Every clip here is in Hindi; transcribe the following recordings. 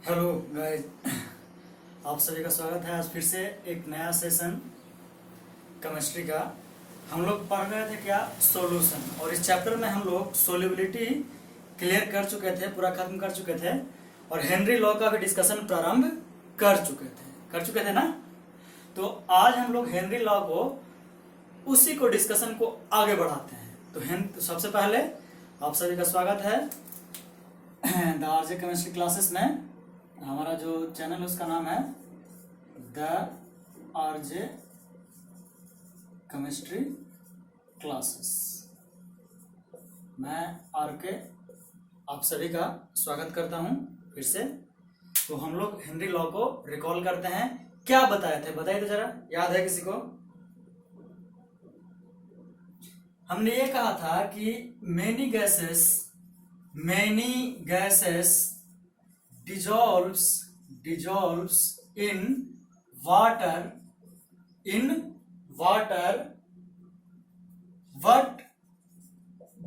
हेलो गाइस, आप सभी का स्वागत है। आज फिर से एक नया सेशन केमिस्ट्री का। हम लोग पढ़ रहे थे क्या, सॉल्यूशन। और इस चैप्टर में हम लोग सोल्यूबिलिटी क्लियर कर चुके थे, पूरा खत्म कर चुके थे। और हेनरी लॉ का भी डिस्कशन प्रारंभ कर चुके थे ना। तो आज हम लोग हेनरी लॉ को उसी को डिस्कशन को आगे बढ़ाते हैं। तो सबसे पहले आप सभी का स्वागत है द आरजे केमिस्ट्री क्लासेस में। हमारा जो चैनल है उसका नाम है द आरजे केमिस्ट्री क्लासेस। मैं आर के आप सभी का स्वागत करता हूं फिर से। तो हम लोग हेनरी लॉ को रिकॉल करते हैं। क्या बताए थे, बताइए तो जरा, याद है किसी को? हमने ये कहा था कि many gases dissolves in water but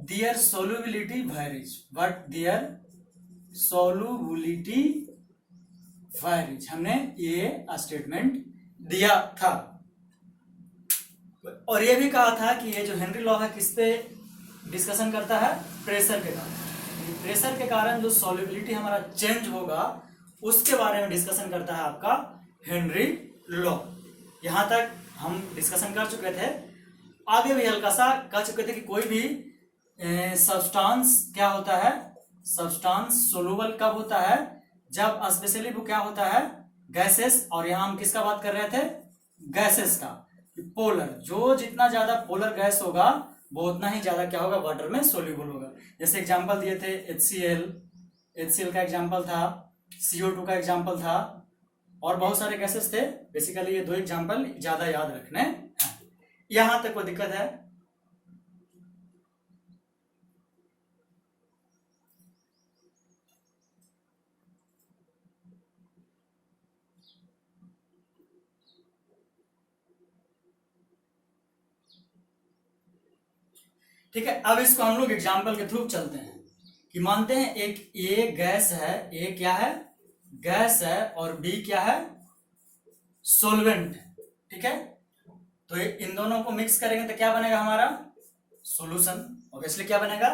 their solubility varies। हमने ये स्टेटमेंट दिया था। और ये भी कहा था कि ये जो हेनरी लॉ है किस पे डिस्कशन करता है, प्रेशर के कारण। प्रेशर के कारण जो सॉल्युबिलिटी हमारा चेंज होगा उसके बारे में डिस्कशन करता है आपका हेनरी लॉ। यहां तक हम डिस्कशन कर चुके थे। आगे भी हल्का सा कह चुके थे कि कोई भी सब्सटेंस क्या होता है, सब्सटेंस सोलुबल कब होता है, जब स्पेशली वो क्या होता है, गैसेस। और यहां हम किसका बात कर रहे थे, गैसेस का। पोलर, जो जितना ज्यादा पोलर गैस होगा वो उतना ही ज्यादा क्या होगा, वाटर में सोल्यूबल होगा। जैसे एग्जांपल दिए थे HCl का एग्जांपल था, CO2 का एग्जांपल था, और बहुत सारे गैसेस थे। बेसिकली ये दो एग्जांपल ज्यादा याद रखने हैं। यहां तक कोई दिक्कत है? ठीक है, अब इसको हम लोग एग्जाम्पल के थ्रू चलते हैं। कि मानते हैं एक ए गैस है, ए क्या है, गैस है, और बी क्या है, सोलवेंट। ठीक है, तो इन दोनों को मिक्स करेंगे तो क्या बनेगा हमारा, सॉल्यूशन। ऑब्वियसली क्या बनेगा,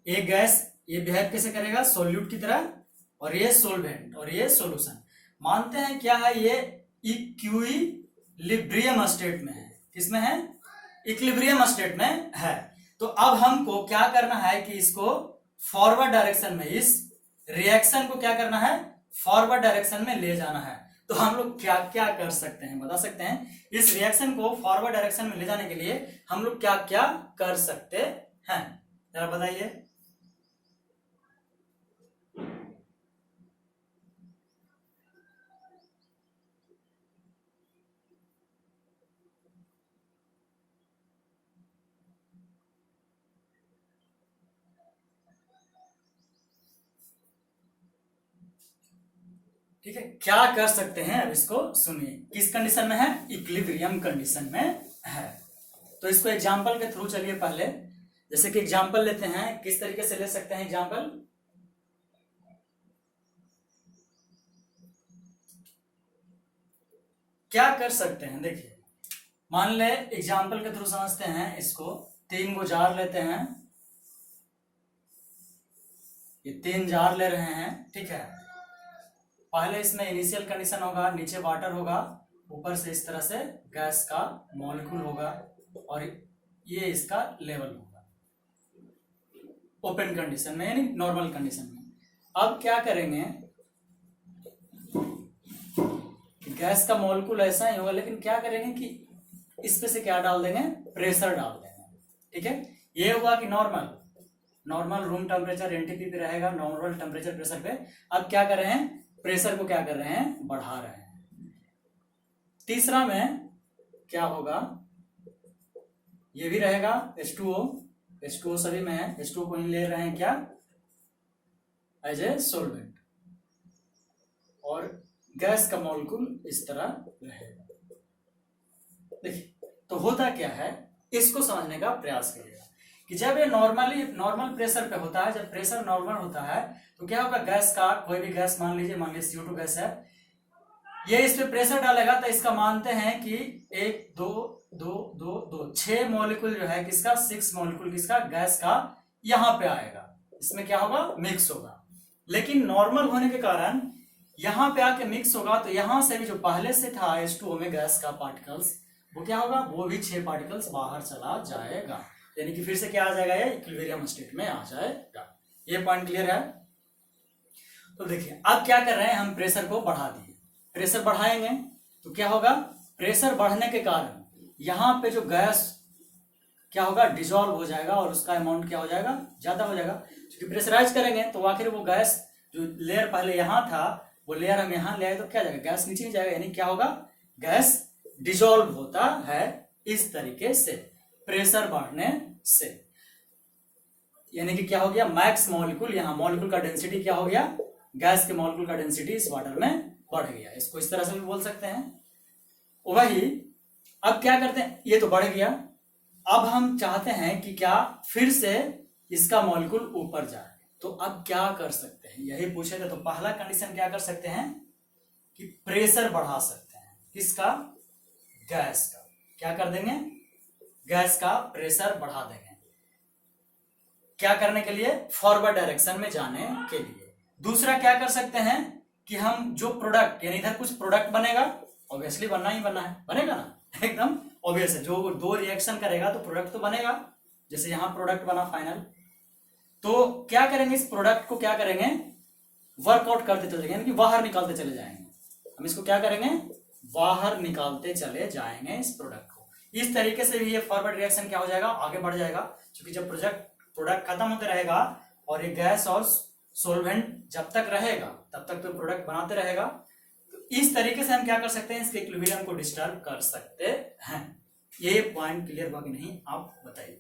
ए गैस, ये बिहेव कैसे करेगा, सोल्यूट की तरह, और ये सोलवेंट, और ये सॉल्यूशन। मानते हैं क्या है, ये इक्विलिब्रियम स्टेट में है। किसमें है, इक्विलिब्रियम स्टेट में है। तो अब हमको क्या करना है कि इसको फॉरवर्ड डायरेक्शन में, इस रिएक्शन को क्या करना है, फॉरवर्ड डायरेक्शन में ले जाना है। तो हम लोग क्या क्या कर सकते हैं, बता सकते हैं? इस रिएक्शन को फॉरवर्ड डायरेक्शन में ले जाने के लिए हम लोग क्या क्या कर सकते हैं, जरा बताइए। ठीक है, क्या कर सकते हैं, अब इसको सुनिए। किस कंडीशन में है, इक्विलिब्रियम कंडीशन में है। तो इसको एग्जांपल के थ्रू चलिए पहले। जैसे कि एग्जांपल लेते हैं, किस तरीके से ले सकते हैं एग्जांपल। क्या कर सकते हैं, देखिए, मान ले एग्जांपल के थ्रू समझते हैं इसको। 3 गो जार लेते हैं, ये 3 जार ले रहे हैं। ठीक है, पहले इसमें इनिशियल कंडीशन होगा, नीचे वाटर होगा, ऊपर से इस तरह से गैस का मॉलिक्यूल होगा, और ये इसका लेवल होगा ओपन कंडीशन में, यानी नॉर्मल कंडीशन में। अब क्या करेंगे, गैस का मॉलिक्यूल ऐसा ही होगा, लेकिन क्या करेंगे कि इस पे से क्या डाल देंगे, प्रेशर डाल देंगे। ठीक है, ये हुआ कि नॉर्मल रूम टेम्परेचर एनटीपी पे रहेगा, नॉर्मल टेम्परेचर प्रेशर पे। अब क्या कर रहे हैं, प्रेशर को क्या कर रहे हैं, बढ़ा रहे हैं। तीसरा में क्या होगा, ये भी रहेगा H2O सभी में है। H2O को ही ले रहे हैं क्या, एज ए सोलवेंट, और गैस का मॉलिक्यूल इस तरह रहेगा। देखिए, तो होता क्या है, इसको समझने का प्रयास करिएगा कि जब ये नॉर्मल प्रेशर पे होता है, जब प्रेशर नॉर्मल होता है तो क्या होगा, गैस का कोई भी गैस मान लीजिए CO2 गैस है, ये इस पे प्रेशर डालेगा तो इसका मानते हैं कि 1 2 2 2 2 6 मॉलिक्यूल जो है किसका, 6 मॉलिक्यूल किसका, गैस का यहां पे आएगा, इसमें क्या होगा, मिक्स होगा। लेकिन नॉर्मल होने के कारण यहां पे आके मिक्स होगा तो यहां से भी जो पहले से था H2O में गैस का पार्टिकल्स, वो क्या होगा, वो भी 6 पार्टिकल्स बाहर चला जाएगा, यानी कि फिर से क्या आ जाएगा, ये इक्विलिब्रियम स्टेट में आ जाएगा। ये पॉइंट क्लियर है। तो देखिए अब क्या कर रहे हैं, हम प्रेशर को बढ़ा दिए, प्रेशर बढ़ाएंगे तो क्या होगा, प्रेशर बढ़ने के कारण यहां पे जो गैस क्या होगा, डिजोल्व हो जाएगा और उसका अमाउंट क्या हो जाएगा, ज्यादा हो जाएगा। क्योंकि प्रेशराइज करेंगे तो आखिर वो गैस जो लेयर पहले यहां था वो लेयर हम यहां ले आए तो क्या जाएगा, गैस नीचे जाएगा, यानी क्या होगा, गैस डिजोल्व होता है इस तरीके से प्रेशर बढ़ने से। यानी कि क्या हो गया, मैक्स मॉलिक्यूल, यहां मॉलिक्यूल का डेंसिटी क्या हो गया, गैस के मॉलिक्यूल का डेंसिटी इस वाटर में बढ़ गया। इसको इस तरह से भी बोल सकते हैं। वही अब क्या करते हैं, ये तो बढ़ गया, अब हम चाहते हैं कि क्या फिर से इसका मॉलिक्यूल ऊपर जाए, तो अब क्या कर सकते हैं, यही पूछे थे। तो पहला कंडीशन क्या कर सकते हैं कि प्रेशर बढ़ा सकते हैं, किसका, गैस का, क्या कर देंगे, गैस का प्रेशर बढ़ा देंगे। क्या करने के लिए, फॉरवर्ड डायरेक्शन में जाने के लिए। दूसरा क्या कर सकते हैं कि हम जो प्रोडक्ट, यानी इधर कुछ प्रोडक्ट बनेगा, ऑब्वियसली बनना ही बनना है, बनेगा ना, एकदम ऑब्वियस है, जो दो रिएक्शन करेगा तो प्रोडक्ट तो बनेगा। जैसे यहां प्रोडक्ट बना फाइनल, तो क्या करेंगे, इस प्रोडक्ट को क्या करेंगे, वर्कआउट करते चले जाएंगे, यानी कि बाहर निकालते चले जाएंगे। हम इसको क्या करेंगे, बाहर निकालते चले जाएंगे इस प्रोडक्ट को। इस तरीके से भी ये फॉरवर्ड रिएक्शन क्या हो जाएगा, आगे बढ़ जाएगा। क्योंकि जब प्रोडक्ट खत्म होते रहेगा और ये गैस और सोलवेंट जब तक रहेगा तब तक तो प्रोडक्ट बनाते रहेगा। तो इस तरीके से हम क्या कर सकते हैं, इसके इक्विलिब्रियम को डिस्टर्ब कर सकते हैं। ये पॉइंट क्लियर हुआ कि नहीं, आप बताइए।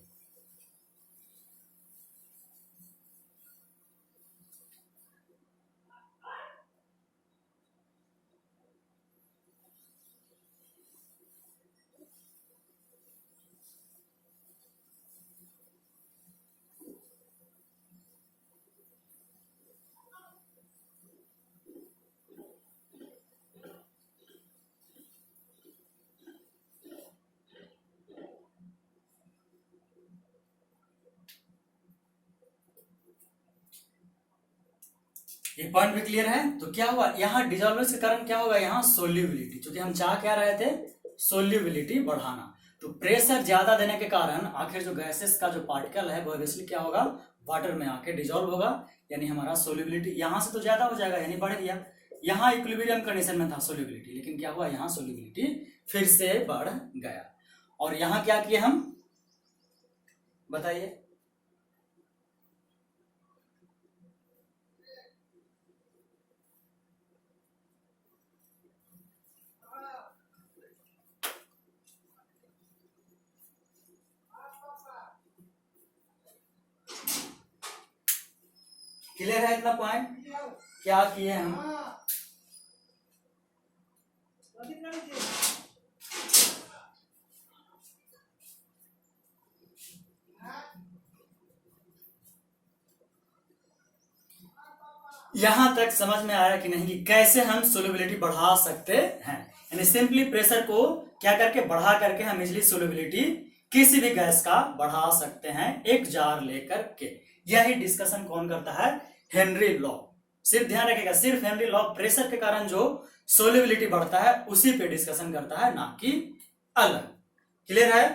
ये पॉइंट भी क्लियर है। तो क्या हुआ, यहाँ डिसॉल्वेंस के कारण क्या होगा, यहाँ सोल्यूबिलिटी, क्योंकि हम चाह क्या रहे थे, सोल्यूबिलिटी बढ़ाना। तो प्रेशर ज्यादा देने के कारण आखिर जो गैसेस का जो पार्टिकल है वो ऑब्वियसली क्या होगा, वाटर में आके डिसॉल्व होगा, यानी हमारा सोल्यूबिलिटी यहां से तो ज्यादा हो जाएगा, यानी बढ़ गया। यहाँ इक्विलिब्रियम कंडीशन में था सोल्यूबिलिटी, लेकिन क्या हुआ, यहाँ सोल्यूबिलिटी फिर से बढ़ गया। और यहाँ क्या किए हम, बताइए। क्लियर है इतना पॉइंट, क्या किए हम, यहां तक समझ में आया कि नहीं, कि कैसे हम सोल्यूबिलिटी बढ़ा सकते हैं। यानी सिंपली प्रेशर को क्या करके, बढ़ा करके हम इजिली सोल्यूबिलिटी किसी भी गैस का बढ़ा सकते हैं एक जार लेकर के। यही डिस्कशन कौन करता है, हेनरी लॉ। सिर्फ ध्यान रखिएगा, सिर्फ हेनरी लॉ प्रेशर के कारण जो सोल्यूबिलिटी बढ़ता है उसी पे डिस्कशन करता है, ना कि अलग। क्लियर है।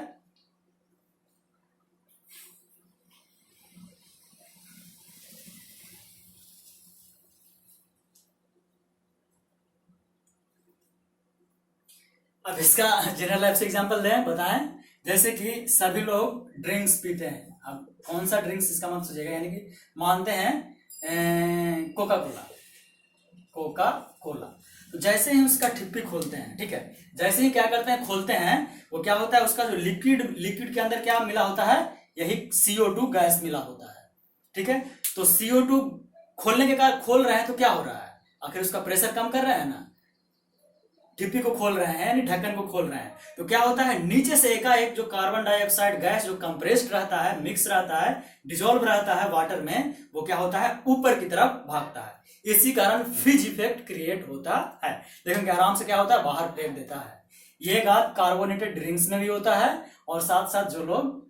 अब इसका जनरल लाइफ से एग्जांपल दें, बताएं। जैसे कि सभी लोग ड्रिंक्स पीते हैं, अब कौन सा ड्रिंक्स इसका मत सोचिएगा, यानी कि मानते हैं कोका कोला, कोका कोला। तो जैसे ही उसका ठिप्पी खोलते हैं, ठीक है, जैसे ही क्या करते हैं, खोलते हैं, वो क्या होता है, उसका जो लिक्विड के अंदर क्या मिला होता है, यही CO2 गैस मिला होता है, ठीक है। तो CO2 खोलने के कारण, खोल रहे हैं तो क्या हो रहा है, आखिर उसका प्रेशर कम कर रहे हैं ना, टिप्पी को खोल रहे हैं यानी ढक्कन को खोल रहे हैं, तो क्या होता है नीचे से एकाएक जो कार्बन डाइऑक्साइड गैस जो कंप्रेस्ड रहता है, मिक्स रहता है, डिजोल्व रहता है वाटर में, वो क्या होता है ऊपर की तरफ भागता है। इसी कारण फिज इफेक्ट क्रिएट होता है। लेकिन क्या आराम से क्या होता है बाहर फेंक देता है। ये बात कार्बोनेटेड ड्रिंक्स में भी होता है और साथ साथ जो लोग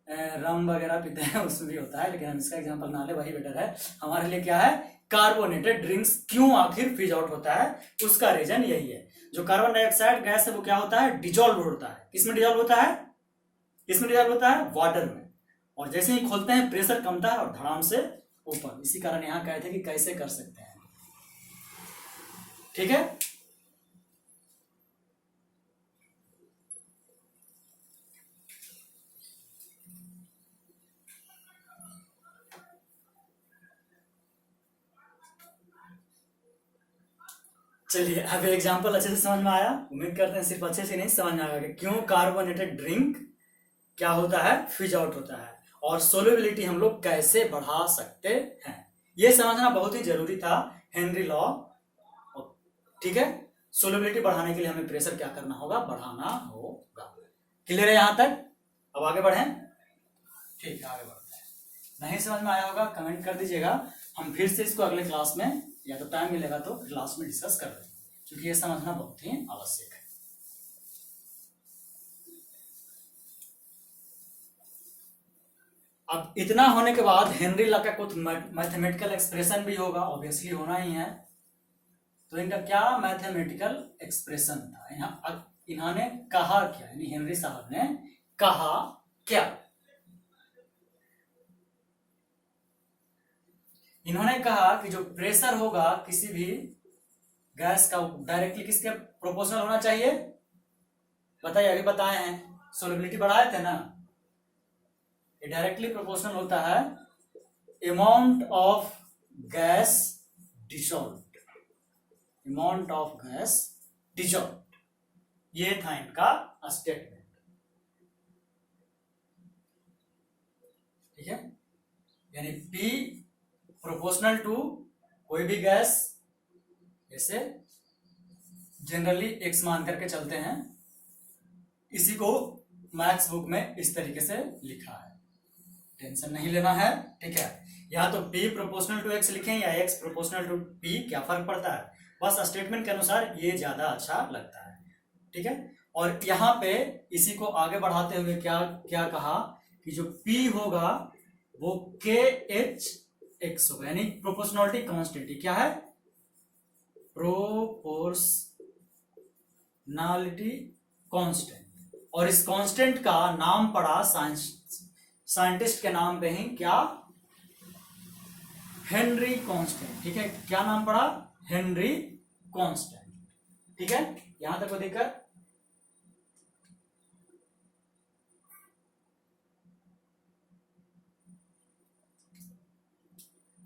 रम वगैरह पीते हैं उसमें भी होता है, लेकिन हम इसका एग्जांपल ना ले, वही बेटर है हमारे लिए। क्या है कार्बोनेटेड ड्रिंक्स क्यों आखिर फिज आउट होता है, उसका रीजन यही है। जो कार्बन डाइऑक्साइड गैस है वो क्या होता है डिजोल्व होता है। किसमें डिजोल्व होता है, किसमें डिजोल्व होता है वाटर में, और जैसे ही खोलते हैं प्रेशर कमता है और धड़ाम से ऊपर। इसी कारण यहां कहे थे कि कैसे कर सकते हैं। ठीक है, चलिए अब एग्जांपल अच्छे से समझ में आया। उम्मीद करते हैं सिर्फ अच्छे से नहीं समझ में आएगा कि क्यों कार्बोनेटेड ड्रिंक क्या होता है फिज आउट होता है, और सोल्युबिलिटी हम लोग कैसे बढ़ा सकते हैं। ये समझना बहुत ही जरूरी था हेनरी लॉ। ठीक है, सोल्युबिलिटी बढ़ाने के लिए हमें प्रेशर क्या करना होगा, बढ़ाना होगा। क्लियर है यहां तक? अब आगे बढ़ें। ठीक है, आगे बढ़ते हैं। नहीं समझ में आया होगा कमेंट कर दीजिएगा, हम फिर से इसको अगले क्लास में या तो टाइम मिलेगा तो क्लास में डिस्कस कर लेंगे, क्योंकि ये समझना बहुत ही आवश्यक है। अब इतना होने के बाद हेनरी लॉ का कुछ मैथमेटिकल एक्सप्रेशन भी होगा, ऑब्वियसली होना ही है। तो इनका क्या मैथमेटिकल एक्सप्रेशन था, इन्होंने कहा क्या, यानी हेनरी साहब ने कहा क्या। इन्होंने कहा कि जो प्रेशर होगा किसी भी गैस का डायरेक्टली किसके प्रोपोर्शनल होना चाहिए, बताइए, अभी बताए हैं, सोल्युबिलिटी बढ़ाए थे ना, ये डायरेक्टली प्रोपोर्शनल होता है amount of gas dissolved, amount of gas dissolved. ये था इनका स्टेटमेंट। ठीक है, यानी P प्रोपोर्शनल टू कोई भी गैस, जैसे जनरली x मान करके चलते हैं, इसी को मैथ्स बुक में इस तरीके से लिखा है, टेंशन नहीं लेना है। ठीक है, या तो P प्रोपोर्शनल टू x लिखें या x प्रोपोर्शनल टू P, क्या फर्क पड़ता है, बस स्टेटमेंट के अनुसार ये ज्यादा अच्छा लगता है। ठीक है, और यहाँ पे इसी को आगे बढ़ाते हुए क्या क्या कहा कि जो P होगा वो KH x होगा, यानी प्रोपोर्शनलिटी कांस्टेंट। क्या है, प्रोपोर्शनलिटी कांस्टेंट, और इस कांस्टेंट का नाम पड़ा साइंटिस्ट के नाम पे ही, क्या, हेनरी कांस्टेंट। ठीक है, क्या नाम पड़ा, हेनरी कांस्टेंट। ठीक है, यहां तक को देखकर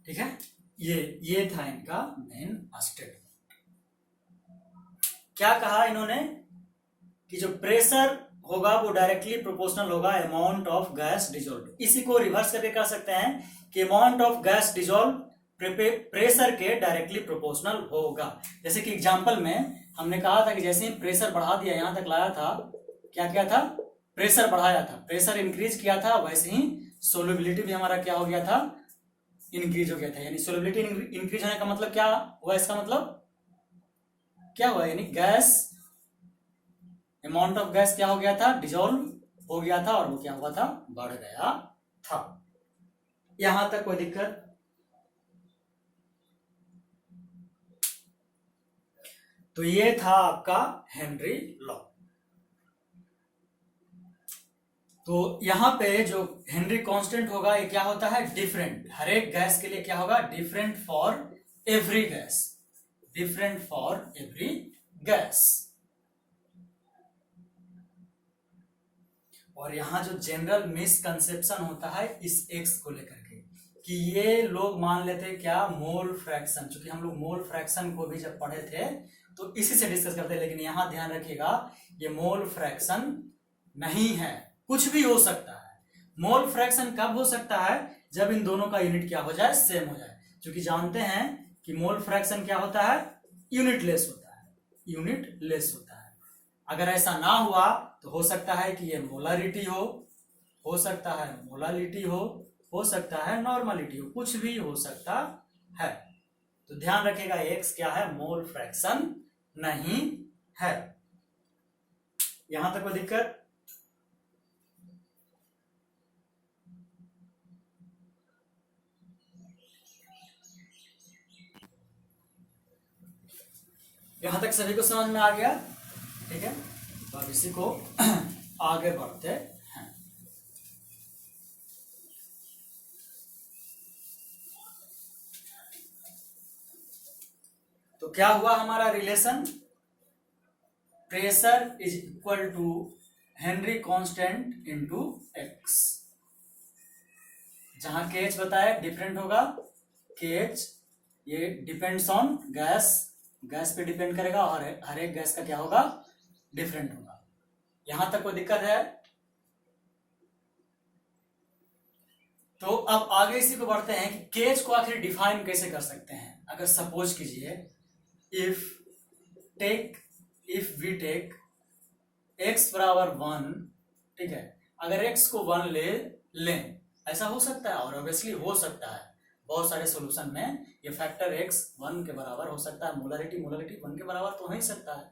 ठीक है, ये था इनका मेन स्टेटमेंट। क्या कहा इन्होंने कि जो प्रेशर होगा वो डायरेक्टली प्रोपोर्शनल होगा अमाउंट ऑफ गैस डिसॉल्व्ड। इसी को रिवर्स करके कर सकते हैं कि amount of gas dissolved pressure के डायरेक्टली प्रोपोर्शनल होगा। जैसे कि एग्जांपल में हमने कहा था कि जैसे ही प्रेशर बढ़ा दिया, यहां तक लाया था, क्या किया था, प्रेशर बढ़ाया था, प्रेशर इंक्रीज किया था, वैसे ही सोल्युबिलिटी भी हमारा क्या हो गया था, इंक्रीज हो गया था। यानी सोल्युबिलिटी इंक्रीज होने का मतलब क्या हुआ, इसका मतलब क्या हुआ, यानी गैस, अमाउंट ऑफ गैस क्या हो गया था, डिसॉल्व हो गया था, और वो क्या हुआ था, बढ़ गया था। यहां तक कोई दिक्कत? तो ये था आपका हेनरी लॉ। तो यहां पे जो हेनरी कांस्टेंट होगा ये क्या होता है, डिफरेंट, हर एक गैस के लिए क्या होगा, different for every gas, different for every gas. और यहां जो जनरल मिसकंसेप्शन होता है इस एक्स को लेकर के, कि ये लोग मान लेते क्या, मोल फ्रैक्शन, क्योंकि हम लोग मोल फ्रैक्शन को भी जब पढ़े थे तो इसी से डिस्कस करते हैं, लेकिन यहां ध्यान रखिएगा ये मोल फ्रैक्शन नहीं है, कुछ भी हो सकता है। मोल फ्रैक्शन कब हो सकता है, जब इन दोनों का यूनिट क्या हो जाए, सेम हो जाए। क्योंकि जानते हैं कि मोल फ्रैक्शन क्या होता है, यूनिटलेस होता है। यूनिट लेस होता है। अगर ऐसा ना हुआ तो हो सकता है कि ये मोलारिटी हो सकता है मोलालिटी हो सकता है नॉर्मलिटी हो, कुछ भी हो सकता है। तो ध्यान रखिएगा एक्स क्या है, मोल फ्रैक्शन नहीं है। यहां तक कोई दिक्कत? यहां तक सभी को समझ में आ गया? ठीक है, तो अब इसी को आगे बढ़ते हैं। तो क्या हुआ हमारा relation, pressure is equal to Henry constant into x. जहां के एच बताया डिफरेंट होगा, के एच ये डिपेंड्स ऑन गैस पे डिपेंड करेगा और हर एक गैस का क्या होगा, डिफरेंट होगा। यहां तक कोई दिक्कत है? तो अब आगे इसी को बढ़ते हैं कि केज को आखिर डिफाइन कैसे कर सकते हैं। अगर सपोज कीजिए इफ वी टेक x बराबर 1, ठीक है, अगर x को 1 लें, ऐसा हो सकता है और ऑब्वियसली हो सकता है। बहुत सारे सॉल्यूशन में ये फैक्टर x 1 के बराबर हो सकता है, मोलारिटी 1 के बराबर तो हो ही सकता है।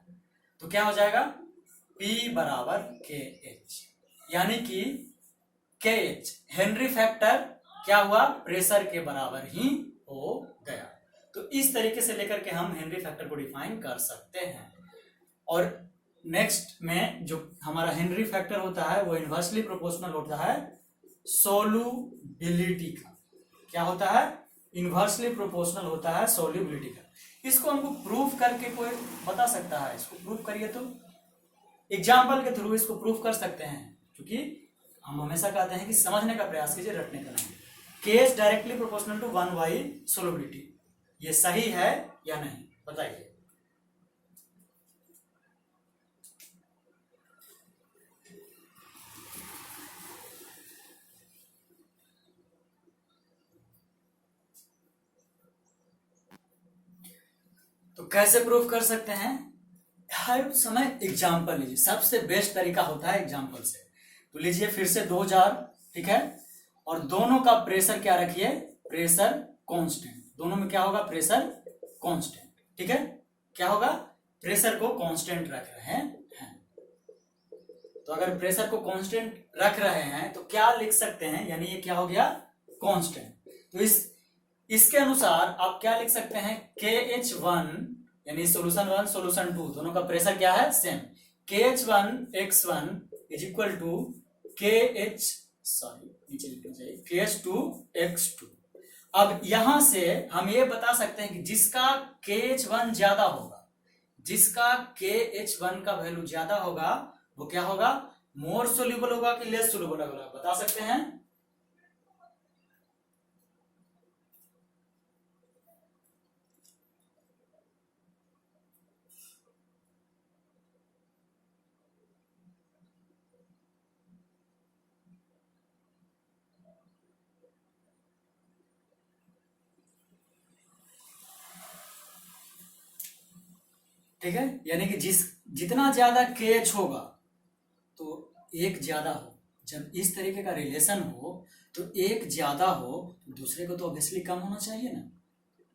तो क्या हो जाएगा, P बराबर KH, यानी कि KH हेनरी फैक्टर क्या हुआ, प्रेशर के बराबर ही हो गया। तो इस तरीके से लेकर के हम हेनरी फैक्टर को डिफाइन कर सकते हैं। और नेक्स्ट में जो हमारा हेनरी फैक्टर होता है वो इनवर्सली प्रोपोर्शनल होता है सोल्यूबिलिटी का। क्या होता है, इनवर्सली प्रोपोर्शनल होता है सोल्यूबिलिटी का। इसको हमको प्रूफ करके कोई बता सकता है, इसको प्रूफ करिए तो एग्जाम्पल के थ्रू इसको प्रूफ कर सकते हैं, क्योंकि हम हमेशा कहते हैं कि समझने का प्रयास कीजिए, रटने का नहीं। Case directly proportional to 1 by solubility, ये सही है या नहीं बताइए। तो कैसे प्रूफ कर सकते हैं, हर समय एग्जाम्पल लीजिए, सबसे बेस्ट तरीका होता है एग्जाम्पल से। तो लीजिए फिर से 2 जार, ठीक है, और दोनों का प्रेशर क्या रखिए, प्रेशर कांस्टेंट। दोनों में क्या होगा, प्रेशर कांस्टेंट, ठीक है, क्या होगा, प्रेशर को कांस्टेंट रख रहे हैं। तो अगर प्रेशर को कांस्टेंट रख रहे हैं तो क्या लिख सकते हैं, यानी ये क्या हो गया, कांस्टेंट। तो इसके अनुसार आप क्या लिख सकते हैं, KH1 यानी सोल्यूशन 1 सोल्यूशन 2 दोनों का प्रेशर क्या है, same. KH1x1 is equal to KH2x2। अब यहां से हम ये बता सकते हैं कि जिसका KH1 ज्यादा होगा, जिसका KH1 का वैल्यू ज्यादा होगा वो क्या होगा, मोर सोल्यूबल होगा कि लेस सोल्यूबल होगा, बता सकते हैं। ठीक है, यानी कि जितना ज्यादा KH होगा तो एक ज्यादा हो। जब इस तरीके का रिलेशन हो तो एक ज्यादा हो तो दूसरे को तो ऑब्वियसली कम होना चाहिए ना।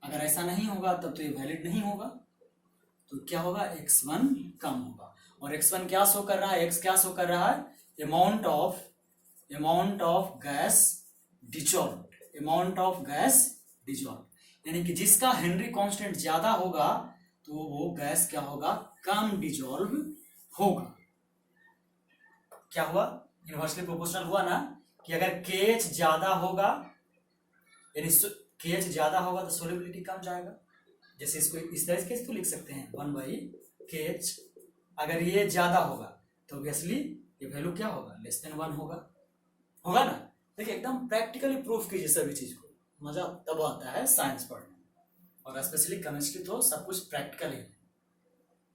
अगर ऐसा नहीं होगा तब तो ये वैलिड नहीं होगा। तो क्या होगा, x1 कम होगा। और x1 क्या शो कर रहा है, x क्या शो कर रहा है, amount of gas dissolve, amount of gas dissolve, यानी कि जिसका हेनरी कांस्टेंट ज्यादा होगा तो वो गैस क्या होगा, कम डिजॉल्व होगा। क्या हुआ, इनवर्सली प्रोपोर्शनल हुआ ना, कि अगर KH ज्यादा होगा, यानी KH ज्यादा होगा तो सोल्यूबिलिटी कम जाएगा। जैसे इसको इस तरह से तो लिख सकते हैं 1 बाई KH। अगर ये ज्यादा होगा तो ऑब्वियसली ये वैल्यू क्या होगा, लेस देन 1 होगा ना। देखिए एकदम प्रैक्टिकली प्रूफ कीजिए सभी चीज को, मजा तब आता है साइंस पढ़ने, और स्पेशली केमिस्ट्री तो सब कुछ प्रैक्टिकल ही।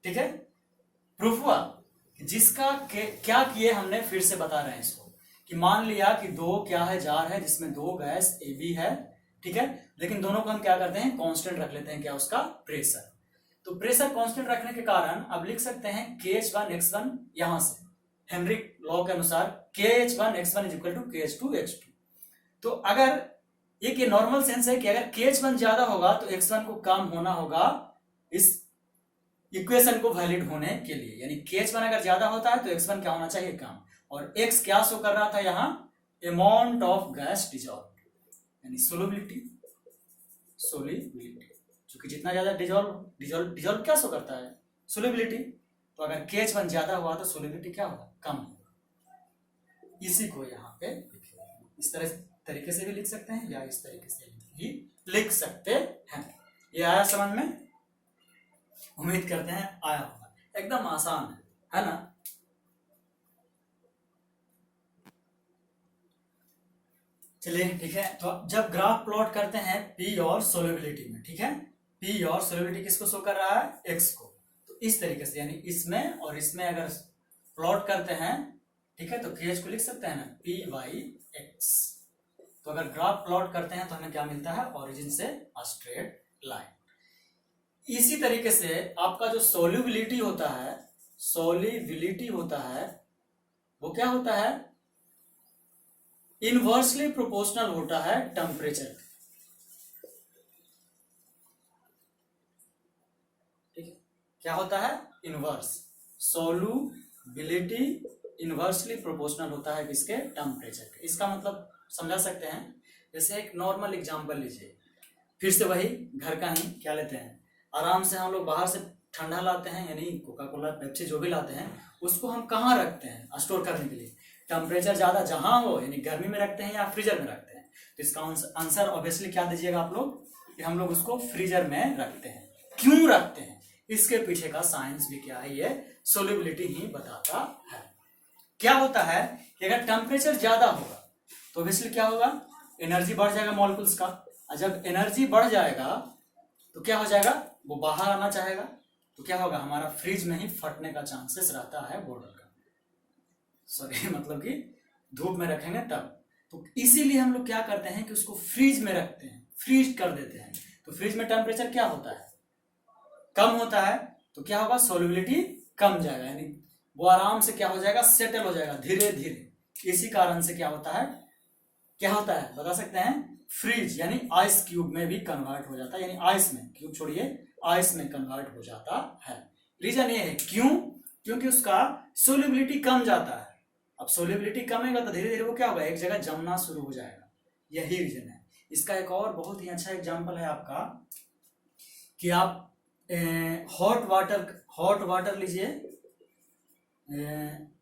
ठीक है, प्रूफ हुआ कि जिसका क्या किए हमने, फिर से बता रहे हैं इसको, कि मान लिया कि 2 क्या है, जार है जिसमें 2 गैस AB है, ठीक है, लेकिन दोनों को हम क्या करते हैं, कांस्टेंट रख लेते हैं, क्या, उसका प्रेशर। तो प्रेशर कांस्टेंट रखने के कारण अब लिख सकते हैं KH1X1 यहां से हेनरी लॉ के अनुसार KH1X1 is equal to KH2X2। तो अगर ये नॉर्मल सेंस है कि अगर KH1 ज्यादा होगा तो X1 को कम होना होगा इस इक्वेशन को वैलिड होने के लिए, यानी KH1 अगर ज्यादा होता है तो X1 क्या होना चाहिए, कम। और X क्या शो कर रहा था यहाँ, अमाउंट ऑफ गैस डिजॉल्व, यानी सोलिबिलिटी, क्योंकि जितना ज्यादा डिजॉल्व क्या शो करता है, सोलिबिलिटी। तो अगर KH1 ज्यादा हुआ तो सोलिबिलिटी क्या होगा, कम होगा। इसी को यहाँ पे इस तरीके से भी लिख सकते हैं या इस तरीके से भी लिख सकते हैं। ये आया समझ में? उम्मीद करते हैं आया होगा, एकदम आसान है ना। चलिए ठीक है, तो जब ग्राफ प्लॉट करते हैं P और सोलिबिलिटी में, ठीक है, P और सोलिबिलिटी किसको शो कर रहा है, X को। तो इस तरीके से यानी इसमें और इसमें अगर प्लॉट करते हैं, ठीक है, तो KH को लिख सकते हैं ना P/X। तो अगर ग्राफ प्लॉट करते हैं तो हमें क्या मिलता है, ओरिजिन से स्ट्रेट लाइन। इसी तरीके से आपका जो सोल्यूबिलिटी होता है वो क्या होता है, इनवर्सली प्रोपोर्शनल होता है टेम्परेचर। ठीक है, क्या होता है, इनवर्स सोल्यूबिलिटी इनवर्सली प्रोपोर्शनल होता है किसके, टेम्परेचर के। इसका मतलब समझा सकते हैं, जैसे एक नॉर्मल एग्जांपल लीजिए, फिर से वही घर का ही क्या लेते हैं, आराम से हम लोग बाहर से ठंडा लाते हैं, यानी कोका कोला पेप्सी जो भी लाते हैं उसको हम कहाँ रखते हैं स्टोर करने के लिए, टेम्परेचर ज्यादा जहां हो यानी गर्मी में रखते हैं या फ्रीजर में रखते हैं। तो इसका आंसर ऑब्वियसली क्या दीजिएगा आप लोग, कि हम लोग उसको फ्रीजर में रखते हैं। क्यों रखते हैं, इसके पीछे का साइंस भी क्या है, ये सोल्यूबिलिटी ही बताता है। क्या होता है कि अगर टेम्परेचर ज्यादा होगा तो ऑब्वियसली क्या होगा, एनर्जी बढ़ जाएगा मॉलिक्यूल्स का, और जब एनर्जी बढ़ जाएगा तो क्या हो जाएगा, वो बाहर आना चाहेगा, तो क्या होगा, हमारा फ्रिज में ही फटने का चांसेस रहता है बॉर्डर का, सॉरी मतलब कि धूप में रखेंगे तब। तो इसीलिए हम लोग क्या करते हैं कि उसको फ्रीज में रखते हैं, फ्रीज कर देते हैं। तो फ्रिज में टेम्परेचर क्या होता है, कम होता है, तो क्या होगा, सोल्यूबिलिटी कम जाएगा, यानी वो आराम से क्या हो जाएगा, सेटल हो जाएगा धीरे धीरे। इसी कारण से क्या होता है बता सकते हैं, फ्रीज यानी आइस क्यूब में भी कन्वर्ट हो जाता है, यानी आइस में, क्यूब छोड़िए, आइस में कन्वर्ट हो जाता है। रीजन ये है, क्यों, क्योंकि उसका सोल्यूबिलिटी कम जाता है। अब सोल्यूबिलिटी कमेगा तो धीरे धीरे वो क्या होगा, एक जगह जमना शुरू हो जाएगा, यही रीजन है। इसका एक और बहुत ही अच्छा एग्जांपल है आपका, कि आप हॉट वाटर लीजिए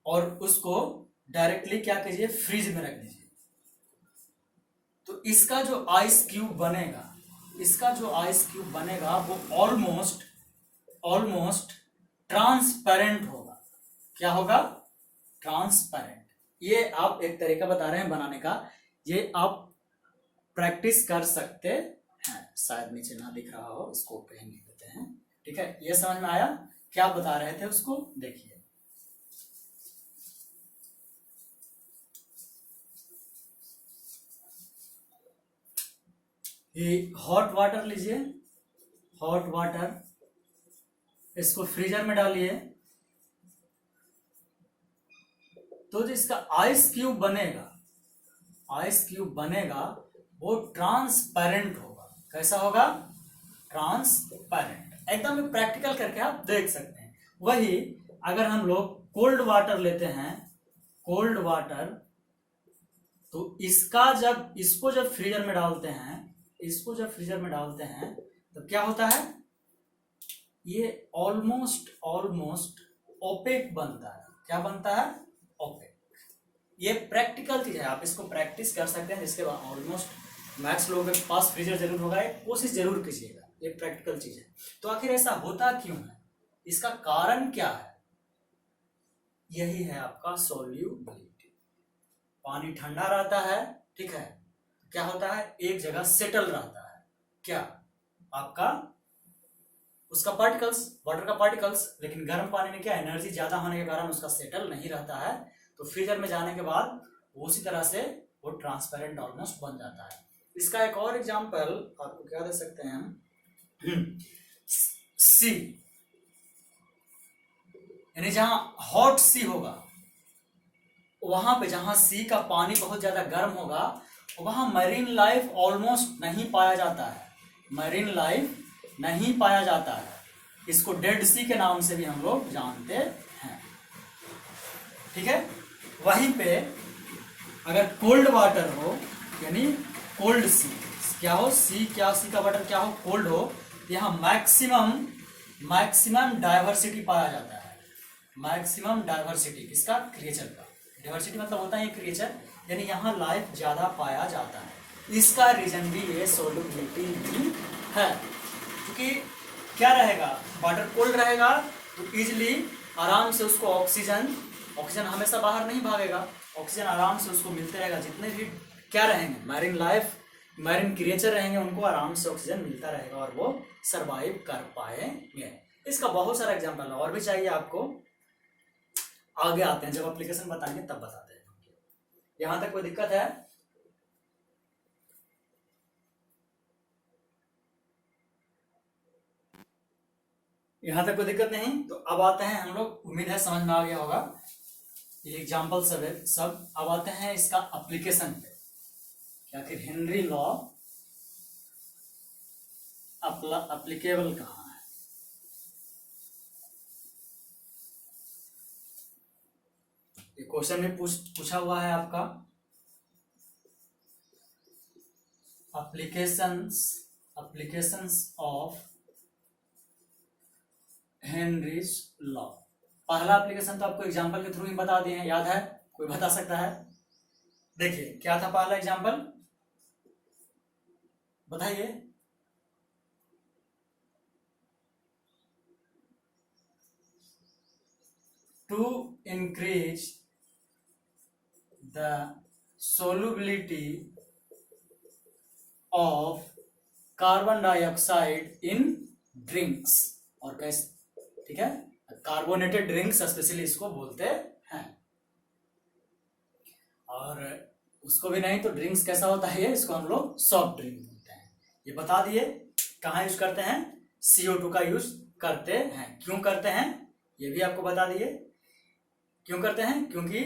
और उसको डायरेक्टली क्या कीजिए, फ्रिज में रख दीजिए। तो इसका जो आइस क्यूब बनेगा वो ऑलमोस्ट ट्रांसपेरेंट होगा। क्या होगा, ट्रांसपेरेंट। ये आप एक तरीका बता रहे हैं बनाने का, ये आप प्रैक्टिस कर सकते हैं। शायद नीचे ना दिख रहा हो, इसको कहीं लिख देते हैं, ठीक है। ये समझ में आया, क्या बता रहे थे उसको देखिए। ये हॉट वाटर लीजिए, हॉट वाटर, इसको फ्रीजर में डालिए, तो जो इसका आइस क्यूब बनेगा वो ट्रांसपेरेंट होगा। कैसा होगा, ट्रांसपेरेंट। एकदम प्रैक्टिकल करके आप देख सकते हैं। वही अगर हम लोग कोल्ड वाटर लेते हैं, कोल्ड वाटर, तो इसको जब फ्रीजर में डालते हैं तो क्या होता है, ये ऑलमोस्ट ओपेक बनता है। क्या बनता है, ओपेक। ये प्रैक्टिकल चीज है, आप इसको प्रैक्टिस कर सकते हैं। जिसके बाद ऑलमोस्ट मैक्स लोगों के पास फ्रीजर जरूर होगा, कोशिश जरूर कीजिएगा, ये प्रैक्टिकल चीज है। तो आखिर ऐसा होता क्यों है, इसका कारण क्या है, यही है आपका सोल्यूबिलिटी। पानी ठंडा रहता है, ठीक है, क्या होता है, एक जगह सेटल रहता है। क्या, आपका उसका पार्टिकल्स, वाटर का पार्टिकल्स, लेकिन गर्म पानी में क्या, एनर्जी ज्यादा होने के कारण उसका सेटल नहीं रहता है। तो फ्रीजर में जाने के बाद उसी तरह से वो ट्रांसपेरेंट ऑलमोस्ट बन जाता है। इसका एक और एग्जांपल आपको क्या दे सकते हैं हम, सी, यानी जहां हॉट सी होगा, वहां पे जहां सी का पानी बहुत ज्यादा गर्म होगा, वहां मरीन लाइफ ऑलमोस्ट नहीं पाया जाता है, मरीन लाइफ नहीं पाया जाता है। इसको डेड सी के नाम से भी हम लोग जानते हैं। ठीक है, वहीं पे अगर कोल्ड वाटर हो, यानी कोल्ड सी क्या हो, सी क्या, सी का वाटर क्या हो, कोल्ड हो, यहाँ मैक्सिमम डाइवर्सिटी पाया जाता है। मैक्सिमम डाइवर्सिटी किसका, क्रिएचर का। डाइवर्सिटी मतलब होता है क्रिएचर, यानी यहाँ लाइफ ज्यादा पाया जाता है। इसका रीजन भी ये सोलुबिलिटी भी है, क्योंकि क्या रहेगा, वाटर कोल्ड रहेगा तो इजिली आराम से उसको ऑक्सीजन हमेशा बाहर नहीं भागेगा, ऑक्सीजन आराम से उसको मिलते रहेगा। जितने भी क्या रहेंगे, मैरिन लाइफ, मैरिन क्रिएचर रहेंगे, उनको आराम से ऑक्सीजन मिलता रहेगा और वो सरवाइव कर पाएंगे। इसका बहुत सारा एग्जांपल है, और भी चाहिए आपको, आगे आते हैं, जब एप्लीकेशन बताएंगे तब बताते हैं। यहां तक कोई दिक्कत है? यहां तक कोई दिक्कत नहीं? तो अब आते हैं हम लोग, उम्मीद है समझ में आ गया होगा, ये एग्जाम्पल सब है सब। अब आते हैं इसका एप्लीकेशन पे, क्या कि हेनरी लॉ एप्लीकेबल कहाँ है। ये क्वेश्चन में पूछा हुआ है आपका, एप्लीकेशंस ऑफ हेनरीज लॉ। पहला एप्लीकेशन तो आपको एग्जांपल के थ्रू ही बता दिए हैं, याद है? कोई बता सकता है? देखिए क्या था पहला एग्जांपल, बताइए। To increase the solubility of carbon dioxide in drinks, और कैसे, ठीक है, कार्बोनेटेड ड्रिंक्स स्पेशली इसको बोलते हैं। और उसको भी नहीं तो ड्रिंक्स कैसा होता है, इसको हम लोग सॉफ्ट ड्रिंक बोलते हैं। ये बता दिए। कहाँ यूज करते हैं, CO2 का यूज करते हैं। क्यों करते हैं ये भी आपको बता दिए। क्यों करते हैं, क्योंकि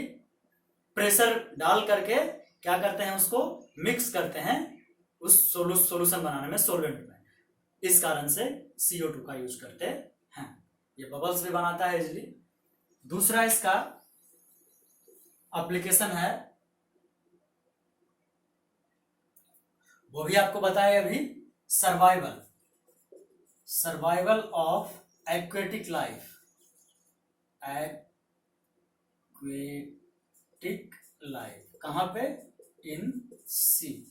प्रेशर डाल करके क्या करते हैं, उसको मिक्स करते हैं उस सोल्यूशन बनाने में, सोलवेंट में, इस कारण से CO2 का यूज करते हैं। ये बबल्स भी बनाता है इजिली। दूसरा इसका एप्लीकेशन है, वो भी आपको बताया अभी, survival of aquatic life, aquatic life कहां पे, इन सी।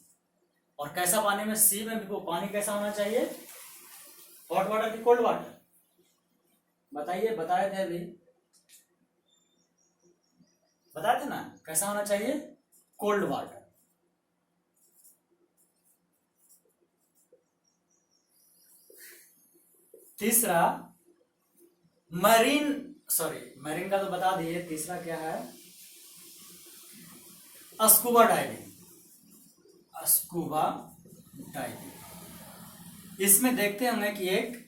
और कैसा पानी में, सी में भी वो पानी कैसा होना चाहिए, हॉट वाटर की कोल्ड वाटर, बताइए, बताए थे अभी, बताए थे ना, कैसा होना चाहिए, कोल्ड वाटर। तीसरा मरीन का तो बता दिए। तीसरा क्या है, स्कूबा डाइविंग। इसमें देखते होंगे कि एक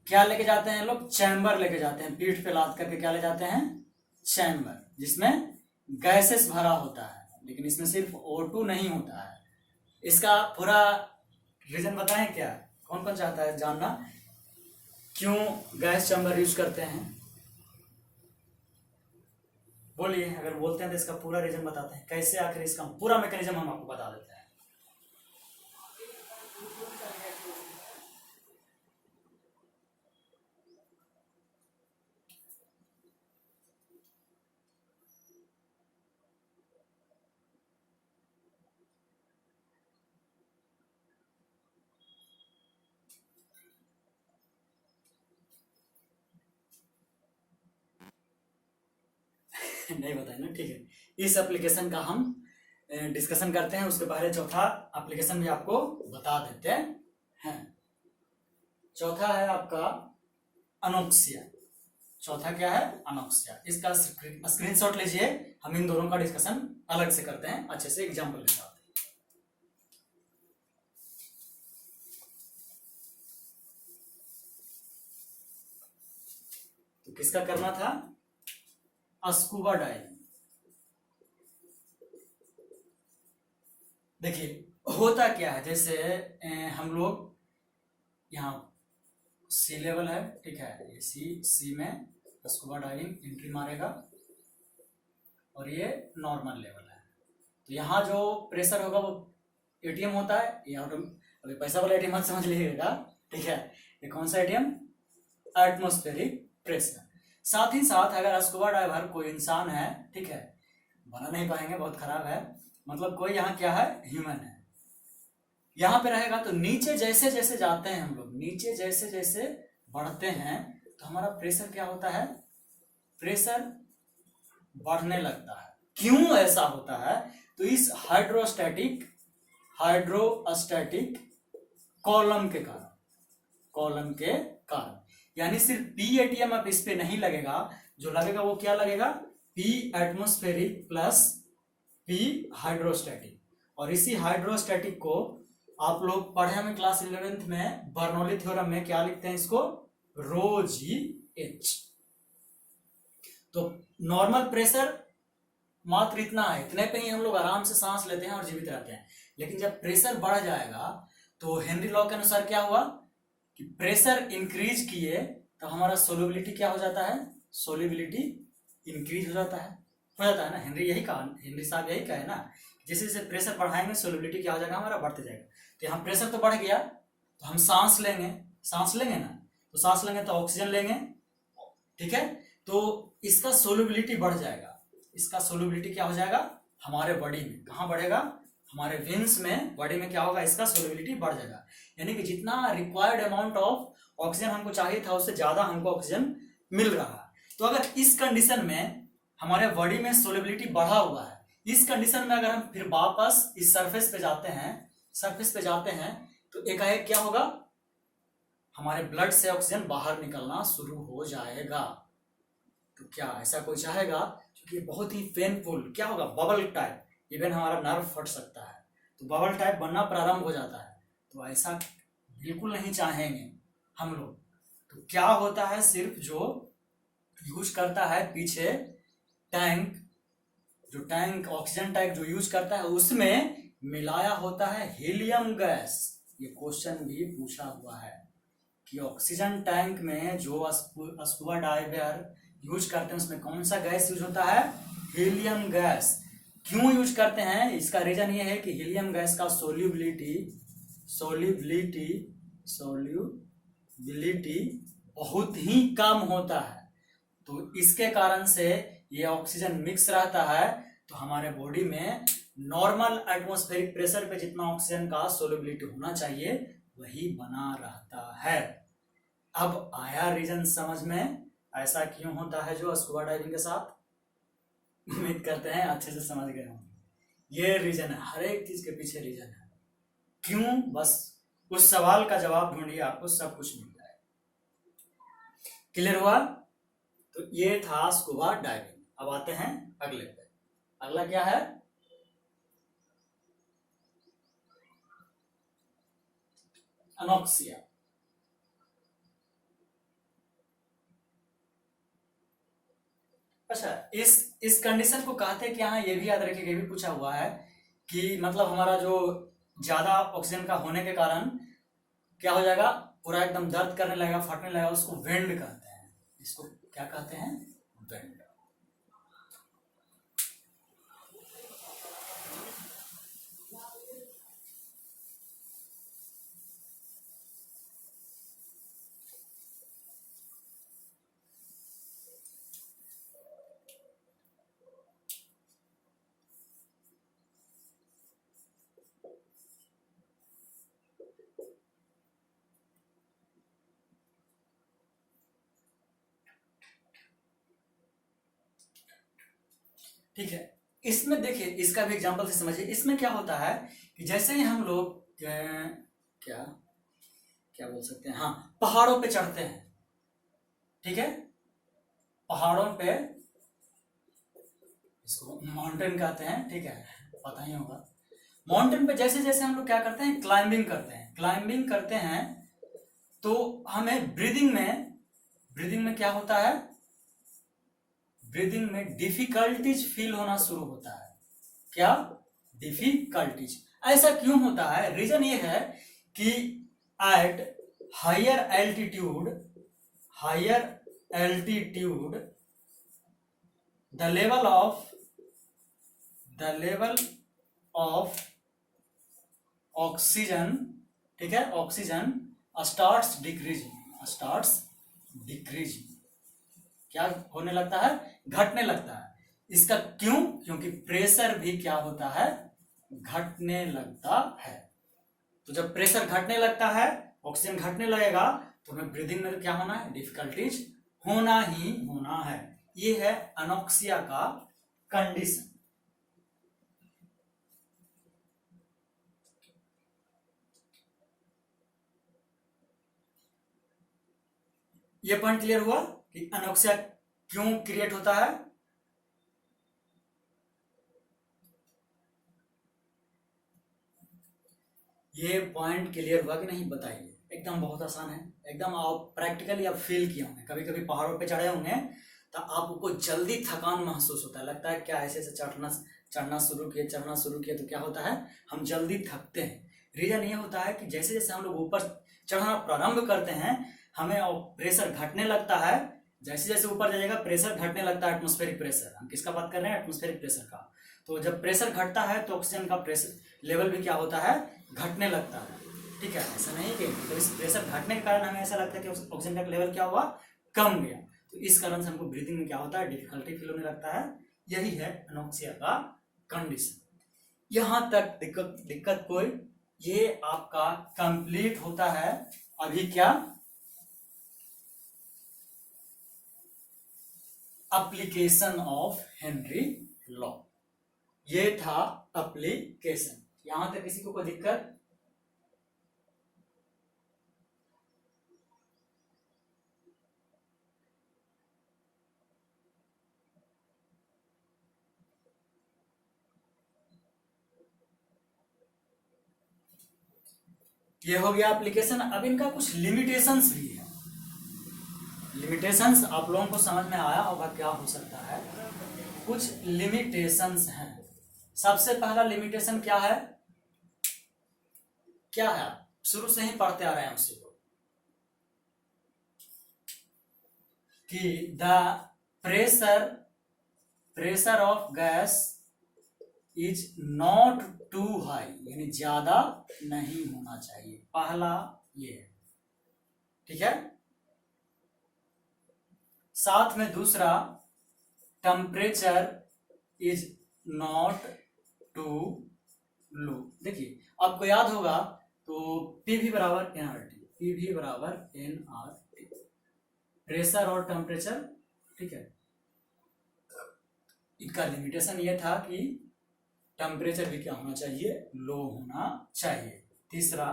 क्या लेके जाते हैं लोग, चैम्बर लेके जाते हैं, पीठ पे लाद करके क्या ले जाते हैं, चैम्बर, जिसमें गैसेस भरा होता है, लेकिन इसमें सिर्फ O2 नहीं होता है। इसका पूरा रीजन बताएं क्या, कौन कौन चाहता है जानना, क्यों गैस चैम्बर यूज करते हैं? बोलिए, अगर बोलते हैं तो इसका पूरा रीजन बताते हैं, कैसे आखिर इसका पूरा मैकेनिज्म हम आपको बता देते हैं। नहीं बताए ना, ठीक है। इस एप्लीकेशन का हम डिस्कशन करते हैं, उसके पहले चौथा एप्लीकेशन भी आपको बता देते हैं। चौथा है आपका अनोक्सिया। चौथा क्या है, अनोक्सिया। इसका स्क्रीनशॉट लीजिए, हम इन दोनों का डिस्कशन अलग से करते हैं, अच्छे से एग्जाम्पल के साथ। किसका करना था? Scuba diving. देखिए होता क्या है, जैसे हम लोग यहाँ सी लेवल है, ठीक है, ये सी में स्कूबा डाइविंग एंट्री मारेगा और ये नॉर्मल लेवल है। तो यहाँ जो प्रेशर होगा वो एटीएम होता है, ये अभी पैसा वाला एटीएम मत समझ लीजिएगा, ठीक है। ये कौन सा एटीएम? Atmospheric pressure. साथ ही साथ अगर स्कूबा डाइवर कोई इंसान है, ठीक है, बना नहीं पाएंगे, बहुत खराब है, मतलब कोई यहाँ क्या है? ह्यूमन है, यहाँ पे रहेगा तो नीचे जैसे जैसे जाते हैं हम लोग, नीचे जैसे जैसे बढ़ते हैं तो हमारा प्रेशर क्या होता है? प्रेशर बढ़ने लगता है। क्यों ऐसा होता है? तो इस हाइड्रोस्टैटिक कॉलम के कारण, यानी सिर्फ पी एटीएम अब इस पे नहीं लगेगा, जो लगेगा वो क्या लगेगा? P atmospheric plus P hydrostatic. और इसी हाइड्रोस्टैटिक को आप लोग पढ़े हमें क्लास 11th में बर्नौली थ्योरम में क्या लिखते हैं इसको? रो जी एच। तो नॉर्मल प्रेशर मात्र इतना है, इतने पे ही हम लोग आराम से सांस लेते हैं और जीवित रहते हैं। लेकिन जब प्रेशर बढ़ जाएगा तो हेनरी लॉ के अनुसार क्या हुआ कि प्रेशर इंक्रीज किए तो हमारा सोल्युबिलिटी क्या हो जाता है? सोल्युबिलिटी इंक्रीज हो जाता है ना। हेनरी साहब यही कहे ना, जैसे जैसे प्रेशर बढ़ाएंगे सोल्युबिलिटी क्या हो जाएगा? हमारा बढ़ते जाएगा। तो यहाँ प्रेशर तो बढ़ गया तो हम सांस लेंगे ना, तो सांस लेंगे तो ऑक्सीजन लेंगे, ठीक है, तो इसका सोल्युबिलिटी बढ़ जाएगा। इसका सोल्युबिलिटी क्या हो जाएगा? हमारे बॉडी में कहाँ बढ़ेगा? हमारे वेन्स में, बॉडी में क्या होगा? इसका सोल्युबिलिटी बढ़ जाएगा। यानी कि जितना रिक्वायर्ड अमाउंट ऑफ ऑक्सीजन हमको चाहिए था उससे ज्यादा हमको ऑक्सीजन मिल रहा है। तो अगर इस कंडीशन में हमारे बॉडी में सोल्युबिलिटी बढ़ा हुआ है, इस कंडीशन में अगर हम फिर वापस इस सरफेस पे जाते हैं तो एकाएक क्या होगा? हमारे ब्लड से ऑक्सीजन बाहर निकलना शुरू हो जाएगा। तो क्या ऐसा कोई चाहेगा? क्योंकि बहुत ही पेनफुल क्या होगा? बबल टाइप, इवन हमारा नर्व फट सकता है, तो बबल टाइप बनना प्रारंभ हो जाता है। तो ऐसा बिल्कुल नहीं चाहेंगे हम लोग। तो क्या होता है? सिर्फ जो यूज करता है पीछे टैंक, जो टैंक ऑक्सीजन टैंक जो यूज करता है उसमें मिलाया होता है हीलियम गैस। ये क्वेश्चन भी पूछा हुआ है कि ऑक्सीजन टैंक में जो स्कूबा डाइवर यूज करते हैं उसमें कौन सा गैस यूज होता है? Helium gas. क्यों यूज करते हैं? इसका रीजन ये है कि हीलियम गैस का सोल्यूबिलिटी बहुत ही कम होता है। तो इसके कारण से ये ऑक्सीजन मिक्स रहता है, तो हमारे बॉडी में नॉर्मल एटमॉस्फेरिक प्रेशर पे जितना ऑक्सीजन का सोल्युबिलिटी होना चाहिए वही बना रहता है। अब आया रीजन समझ में, ऐसा क्यों होता है जो स्कूबा डाइविंग के साथ? उम्मीद करते हैं अच्छे से समझ गए होंगे। ये रीजन है, हर एक चीज के पीछे रीजन है। क्यों? बस उस सवाल का जवाब ढूंढिए, आपको सब कुछ मिल जाएगा। क्लियर हुआ? तो ये था स्कूबा डाइविंग। अब आते हैं अगले पे। अगला क्या है? अनोक्सिया। अच्छा, इस कंडीशन को कहते हैं कि हाँ, ये भी याद रखिएगा, ये भी पूछा हुआ है कि मतलब हमारा जो ज्यादा ऑक्सीजन का होने के कारण क्या हो जाएगा? पूरा एकदम दर्द करने लगेगा, फटने लगेगा, उसको वेंड कहते हैं। इसको क्या कहते हैं? वेंड। ठीक है, इसमें देखिए, इसका भी एग्जांपल से समझिए। इसमें क्या होता है कि जैसे ही हम लोग क्या क्या बोल सकते हैं, हाँ, पहाड़ों पे चढ़ते हैं, ठीक है, पहाड़ों पे, इसको माउंटेन कहते हैं, ठीक है, पता ही होगा। माउंटेन पे जैसे जैसे हम लोग क्या करते हैं? क्लाइंबिंग करते हैं तो हमें ब्रीदिंग में क्या होता है? ब्रीदिंग में डिफिकल्टीज फील होना शुरू होता है। क्या? डिफिकल्टीज। ऐसा क्यों होता है? रीजन ये है कि at higher altitude the level of oxygen, ठीक है, ऑक्सीजन स्टार्ट्स डिक्रीजिंग। क्या होने लगता है? घटने लगता है। इसका क्यों? क्योंकि प्रेशर भी क्या होता है? घटने लगता है। तो जब प्रेशर घटने लगता है, ऑक्सीजन घटने लगेगा, तो हमें ब्रीदिंग में क्या होना है? डिफिकल्टीज होना ही होना है। ये है अनोक्सिया का कंडीशन। ये पॉइंट क्लियर हुआ कि अनोक्सिया क्यों क्रिएट होता है? ये पॉइंट क्लियर हुआ कि नहीं बताइए। एकदम बहुत आसान है, एकदम आप प्रैक्टिकली आप फील किए होंगे, कभी कभी पहाड़ों पे चढ़े होंगे तो आपको जल्दी थकान महसूस होता है, लगता है क्या ऐसे चढ़ना शुरू किए तो क्या होता है? हम जल्दी थकते हैं। रीजन ये होता है कि जैसे जैसे हम लोग ऊपर चढ़ना प्रारंभ करते हैं, हमें प्रेशर घटने लगता है। जैसे जैसे ऊपर जाएगा प्रेशर घटने लगता है, एटमॉस्फेरिक प्रेशर। हम किसका बात कर रहे हैं? एटमॉस्फेरिक प्रेशर का। तो जब प्रेशर घटता है तो ऑक्सीजन का प्रेशर लेवल भी क्या होता है? घटने लगता है। ठीक है, ऐसा नहीं कि तो इस प्रेशर घटने के कारण हमें ऐसा लगता है कि ऑक्सीजन का लेवल क्या हुआ? कम गया। तो इस कारण से हमको ब्रीथिंग में क्या होता है? डिफिकल्टी फील होने लगता है। यही है अनोक्सिया का कंडीशन। यहां तक दिक्कत कोई? ये आपका कंप्लीट होता है। अभी क्या? Application of Henry law. ये था एप्लीकेशन। यहां तक किसी को कोई दिक्कत? ये हो गया एप्लीकेशन। अब इनका कुछ लिमिटेशंस भी है। लिमिटेशंस आप लोगों को समझ में आया होगा क्या हो सकता है? कुछ लिमिटेशंस हैं। सबसे पहला लिमिटेशन क्या है? क्या है? शुरू से ही पढ़ते आ रहे हैं उसी को, कि the pressure of gas is not too high, यानी ज्यादा नहीं होना चाहिए। पहला ये है, ठीक है। साथ में दूसरा, temperature is not to low. देखिए आपको याद होगा तो पीवी बराबर एनआरटी, प्रेशर और टेम्परेचर, ठीक है। इनका लिमिटेशन ये था कि टेम्परेचर भी क्या होना चाहिए? लो होना चाहिए। तीसरा,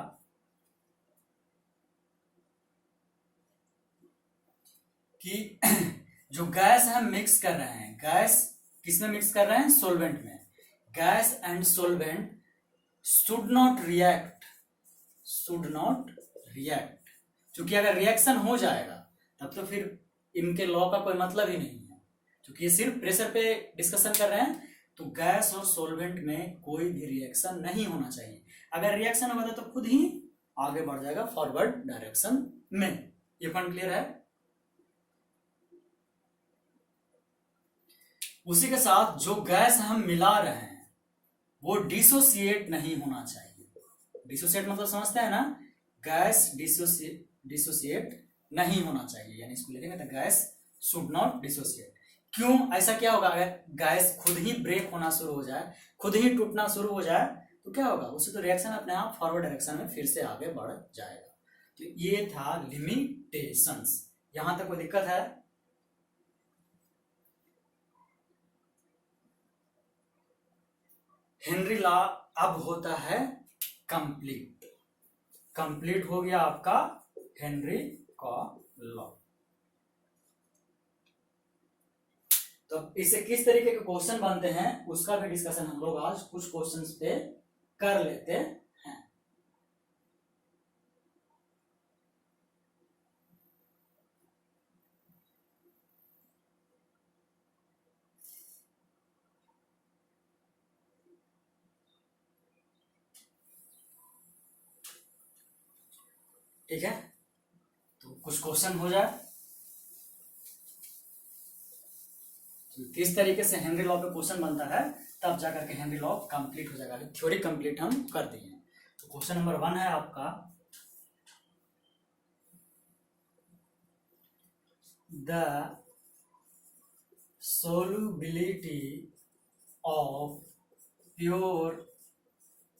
कि जो गैस हम मिक्स कर रहे हैं, गैस किसमें मिक्स कर रहे हैं? सोलवेंट में। Gas and solvent should not react. क्योंकि अगर रिएक्शन हो जाएगा तब तो फिर इनके लॉ का कोई मतलब ही नहीं है। क्योंकि ये सिर्फ प्रेशर पे डिस्कशन कर रहे हैं, तो गैस और सोलवेंट में कोई भी रिएक्शन नहीं होना चाहिए। अगर रिएक्शन होगा तो खुद ही आगे बढ़ जाएगा फॉरवर्ड डायरेक्शन में। ये पॉइंट क्लियर है? उसी के साथ जो गैस हम मिला रहे हैं वो डिसोसिएट नहीं होना चाहिए। डिसोसिएट मतलब समझते हैं ना? गैस डिसोसिएट नहीं होना चाहिए, यानी इसको लिखेंगे तो गैस शुड नॉट डिसोसिएट। क्यों? ऐसा क्या होगा? अगर गैस खुद ही ब्रेक होना शुरू हो जाए, खुद ही टूटना शुरू हो जाए, तो क्या होगा? उससे तो रिएक्शन अपने आप फॉरवर्ड डायरेक्शन में फिर से आगे बढ़ जाएगा। तो ये था लिमिटेशंस। यहां तक कोई दिक्कत है? हेनरी लॉ अब होता है कंप्लीट। कंप्लीट हो गया आपका हेनरी का लॉ। तो इससे किस तरीके के क्वेश्चन बनते हैं उसका भी डिस्कशन हम लोग आज कुछ क्वेश्चंस पे कर लेते हैं। ठीक है, तो कुछ क्वेश्चन हो जाए। तो किस तरीके से हेनरी लॉ पे क्वेश्चन बनता है, तब जाकर के हेनरी लॉ कंप्लीट हो जाएगा। थ्योरी कंप्लीट हम कर दिए हैं। तो क्वेश्चन नंबर 1 है आपका, the solubility of pure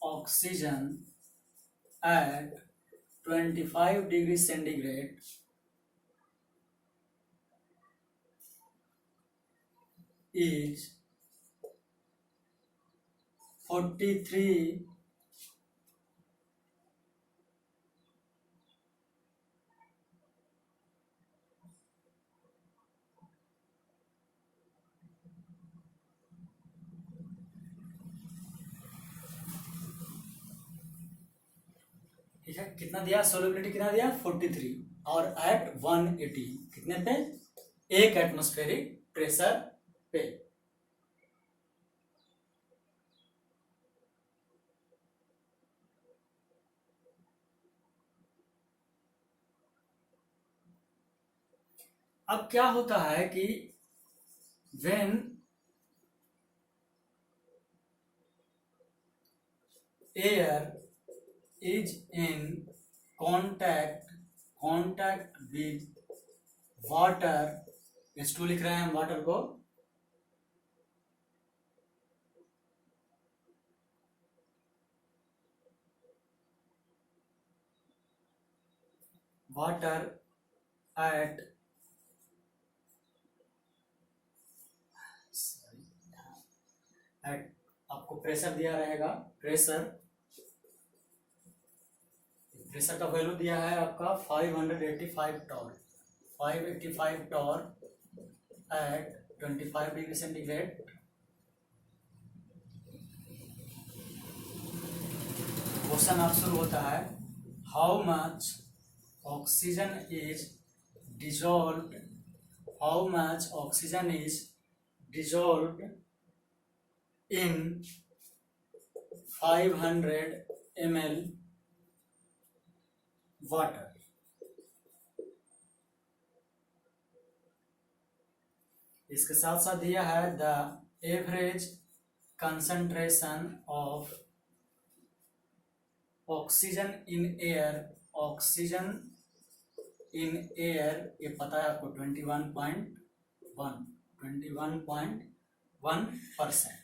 oxygen at 25 degrees centigrade is 43 ठीक है, कितना दिया सोलिबिलिटी, कितना दिया 43, और एट 180 कितने पे, 1 एटमॉस्फेरिक प्रेशर पे। अब क्या होता है कि when air is in contact with water, H2 लिख रहे हैं हम वाटर को, वाटर एट आपको प्रेशर दिया रहेगा, प्रेशर का वैल्यू दिया है आपका 585 torr, 585 torr at 25 degree centigrade. Question आप शुरू होता है, how much oxygen is dissolved, how much oxygen is dissolved in 500 ml water. इसके साथ साथ दिया है the average concentration of oxygen in air, oxygen in air ये पता है आपको 21.1%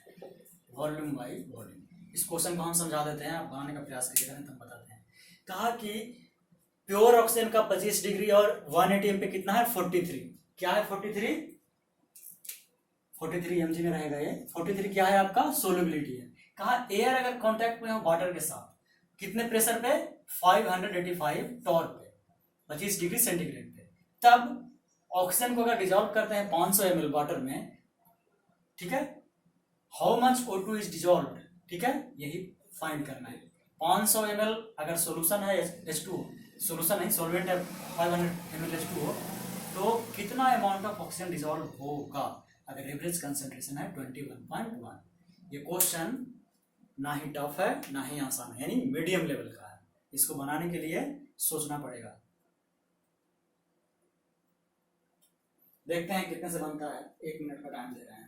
वॉल्यूम बाई वॉल्यूम। इस क्वेश्चन को हम समझा देते हैं, आप बनाने का प्रयास करिएगा नहीं तो हम बताते हैं। कहा कि प्योर ऑक्सीजन का 25 डिग्री और 180 एम पे कितना है 43, क्या है 43 mg में रहेगा ये। 43 क्या है आपका सोल्युबिलिटी है। कहा एयर अगर कांटेक्ट में हो वाटर के साथ कितने प्रेशर पे 585 टॉर पे 25 डिग्री सेंटीग्रेड पे, तब ऑक्सीजन को अगर डिजॉल्व करते हैं 500 ml वाटर में, ठीक है, how much O2 is dissolved, ठीक है, यही फाइंड करना है। 500 ml अगर सॉल्यूशन है H2, सॉल्यूशन नहीं सॉल्वेंट है 500 ml H2O, तो कितना अमाउंट ऑफ ऑक्सीजन डिजॉल्व होगा अगर एवरेज कंसंट्रेशन है 21.1। ये क्वेश्चन ना ही टफ है ना ही आसान है, यानी मीडियम लेवल का है। इसको बनाने के लिए सोचना पड़ेगा। देखते हैं कितने से बनता है, 1 मिनट का टाइम दे रहे हैं।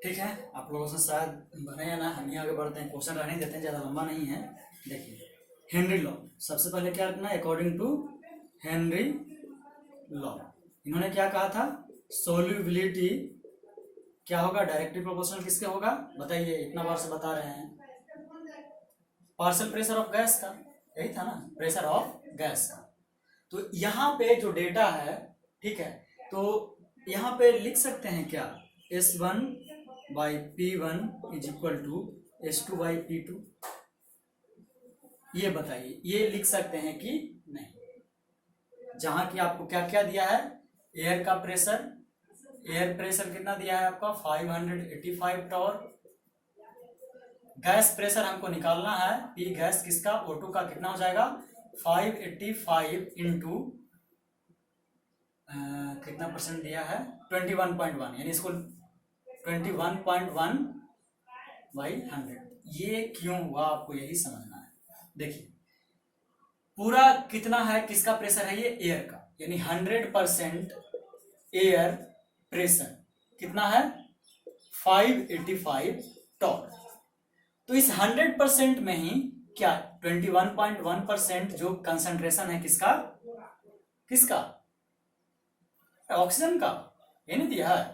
ठीक है, आप लोगों से शायद बने या ना, हम ही आगे बढ़ते हैं, क्वेश्चन रहने देते हैं, ज़्यादा लंबा नहीं है। देखिए हेनरी लॉ, सबसे पहले क्या करना है, अकॉर्डिंग टू हेनरी लॉ इन्होंने क्या कहा था, सोल्यूबिलिटी क्या होगा, डायरेक्टली प्रोपोर्शनल किसके होगा, बताइए, इतना बार से बता रहे हैं, पार्शियल प्रेशर ऑफ गैस का, यही था ना, प्रेशर ऑफ गैस का। तो यहाँ पे जो डेटा है, ठीक है, तो यहाँ पे लिख सकते हैं क्या, S1 by P1 is equal to S2 by P2, ये बताइए, ये लिख सकते हैं कि नहीं। जहां की आपको क्या क्या दिया है, एयर का प्रेशर, एयर प्रेशर कितना दिया है आपका 585 टॉर, गैस प्रेशर हमको निकालना है, पी गैस किसका, O2 का, कितना हो जाएगा 585 इंटू कितना परसेंट दिया है 21.1, यानी इसको 21.1 बाई 100, ये क्यों हुआ आपको यही समझना है। देखिए पूरा कितना है, किसका प्रेशर है, ये एयर का, यानी 100% एयर प्रेशर कितना है 585 टॉर। तो इस 100% में ही क्या 21.1% जो कंसंट्रेशन है किसका, किसका ऑक्सीजन का, ये नहीं दिया है,